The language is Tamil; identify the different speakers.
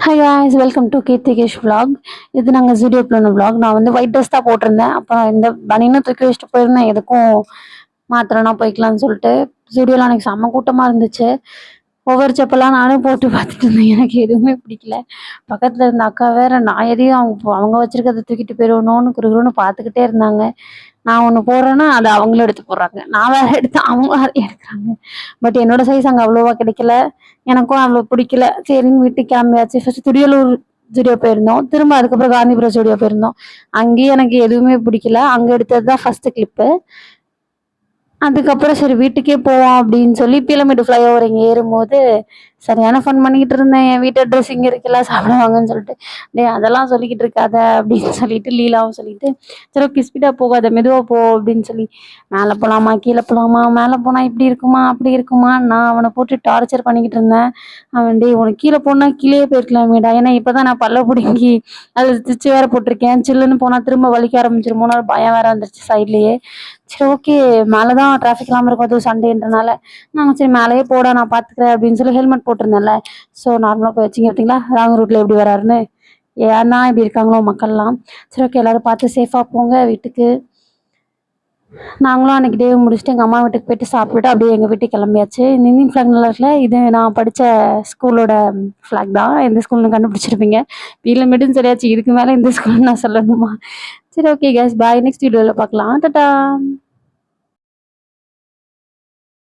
Speaker 1: Hi guys, welcome to Keerthikesh vlog. இது நாங்கள் ஜூடியோ பிளான vlog. நான் வந்து ஒயிட் ட்ரெஸ் தான் போட்டிருந்தேன். அப்புறம் இந்த பனியனை தூக்கி வச்சுட்டு போயிருந்தேன். எதுக்கும் மாத்திரம்னா போய்க்கலாம்னு சொல்லிட்டு ஜூடியோவில் அன்றைக்கி செம்ம கூட்டமாக இருந்துச்சு. ஒவ்வொரு செப்பெல்லாம் நானே போட்டு பார்த்துட்டு இருந்தேன். எனக்கு எதுவுமே பிடிக்கல. பக்கத்தில் இருந்த அக்கா வேற நான் எதையும் அவங்க வச்சிருக்கிறத தூக்கிட்டு போயிடுவோன்னு குறுகுறுன்னு பார்த்துக்கிட்டே இருந்தாங்க. நான் ஒன்று போடுறேன்னா அதை அவங்களும் எடுத்து போடுறாங்க. நான் வேற எடுத்து அவங்க வேற எடுக்கிறாங்க. பட் என்னோட சைஸ் அங்கே அவ்வளோவா கிடைக்கல. எனக்கும் அவ்வளோ பிடிக்கல. சரின்னு வீட்டுக்கு கிளம்பியாச்சு. ஃபர்ஸ்ட் துடியலூர் ஸ்டுடியோ போயிருந்தோம். திரும்ப அதுக்கப்புறம் காந்திபுரம் ஸ்டுடியோ போயிருந்தோம். அங்கேயும் எனக்கு எதுவுமே பிடிக்கல. அங்கே எடுத்தது தான் ஃபர்ஸ்ட் கிளிப்பு. அதுக்கப்புறம் சரி வீட்டுக்கே போவோம் அப்படின்னு சொல்லி பீலமேடு ஃப்ளைஓவர் இங்கே ஏறும்போது சரியான ஃபன் பண்ணிக்கிட்டு இருந்தேன். என் வீட்டு அட்ரஸ் இங்கே இருக்குல்ல சாப்பிடுவாங்கன்னு சொல்லிட்டு, அதெல்லாம் சொல்லிக்கிட்டு இருக்காத அப்படின்னு சொல்லிட்டு லீலாவும் சொல்லிட்டு, சரி ஓகே ஸ்பீடாக போகாத மெதுவாக போ அப்படின்னு சொல்லி, மேலே போகலாமா கீழே போகலாமா, மேலே போனால் இப்படி இருக்குமா அப்படி இருக்குமா, நான் அவனை போட்டு டார்ச்சர் பண்ணிக்கிட்டு இருந்தேன். அவன் உனக்கு கீழே போனால் கீழே போயிருக்கலாமேடா, ஏன்னா இப்போ தான் நான் பல்ல பிடுங்கி அதில் ஸ்டிச்சு வேற போட்டிருக்கேன். சில்லுன்னு போனால் திரும்ப வலிக்க ஆரம்பிச்சிருமோன்னு பயம் வேற வந்துருச்சு சைட்லேயே. சரி ஓகே மேலே தான் டிராஃபிக் இல்லாமல் இருக்கும், அது சண்டேன்றனால நாங்கள் சரி மேலேயே போட நான் பார்த்துக்கிறேன் அப்படின்னு சொல்லி ஹெல்மெட் போட்டிருந்தேன்ல. ஸோ நார்மலாக போய் வச்சிங்க பார்த்தீங்களா ராங் ரூட்டில் எப்படி வராருன்னு. ஏன்னா இப்படி இருக்காங்களோ மக்கள்லாம். சரி ஓகே எல்லோரும் பார்த்து சேஃபாக போங்க வீட்டுக்கு. நாங்களும் அன்றைக்கி டே முடிச்சுட்டு எங்கள் அம்மா வீட்டுக்கு போயிட்டு சாப்பிட்டுட்டு அப்படியே எங்கள் வீட்டுக்கு கிளம்பியாச்சு. இந்த இந்தியன் ஃப்ளாக் நல்லா இருக்குல்ல, இது நான் படித்த ஸ்கூலோட ஃப்ளாக் தான். எந்த ஸ்கூல்னு கண்டுபிடிச்சிருப்பீங்க. வீட்டில் மட்டும் சரியாச்சு, இதுக்கு மேலே இந்த ஸ்கூல்னு நான் சொல்லணுமா? சரி ஓகே கேஸ் பாய், நெக்ஸ்ட் வீடியோவில் பார்க்கலாம். டாடா.